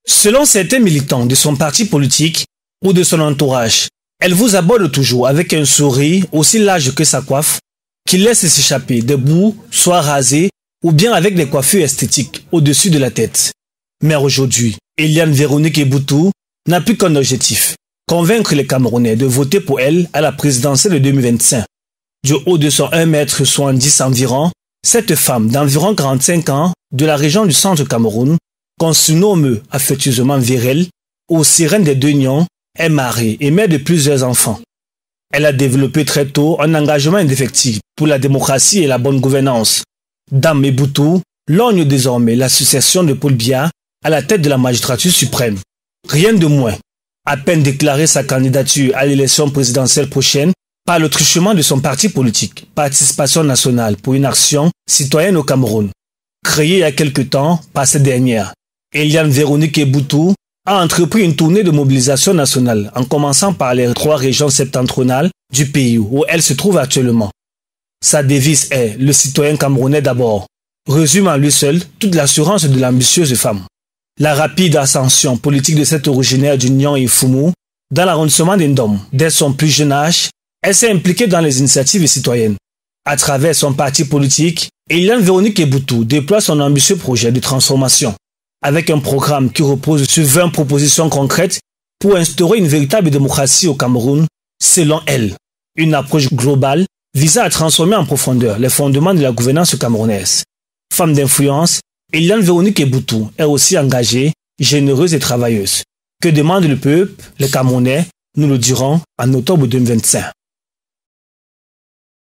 Selon certains militants de son parti politique ou de son entourage, elle vous aborde toujours avec un sourire aussi large que sa coiffe, qui laisse s'échapper des bouts, soit rasés, ou bien avec des coiffures esthétiques au-dessus de la tête. Mais aujourd'hui, Eliane Véronique Eboutou n'a plus qu'un objectif, convaincre les Camerounais de voter pour elle à la présidentielle de 2025. Du haut de son 1,70 m environ, cette femme d'environ 45 ans de la région du centre Cameroun, qu'on surnomme affectueusement Virel, aux sirènes des deux nions, est mariée et mère de plusieurs enfants. Elle a développé très tôt un engagement indéfectible pour la démocratie et la bonne gouvernance. Dame Eboutou lorgne désormais l'association de Paul Biya à la tête de la magistrature suprême. Rien de moins. À peine déclaré sa candidature à l'élection présidentielle prochaine par le truchement de son parti politique, Participation nationale pour une action citoyenne au Cameroun. Créé il y a quelque temps par cette dernière, Eliane Véronique Eboutou a entrepris une tournée de mobilisation nationale en commençant par les 3 régions septentrionales du pays où elle se trouve actuellement. Sa devise est « Le citoyen camerounais d'abord », résume en lui seul toute l'assurance de l'ambitieuse femme. La rapide ascension politique de cette originaire du Nion et Foumou dans l'arrondissement d'Indom, dès son plus jeune âge, elle s'est impliquée dans les initiatives citoyennes. À travers son parti politique, Eliane Véronique Eboutou déploie son ambitieux projet de transformation, avec un programme qui repose sur 20 propositions concrètes pour instaurer une véritable démocratie au Cameroun, selon elle. Une approche globale visant à transformer en profondeur les fondements de la gouvernance camerounaise. Femme d'influence, Eliane Véronique Eboutou est aussi engagée, généreuse et travailleuse. Que demande le peuple, les Camerounais, nous le dirons en octobre 2025.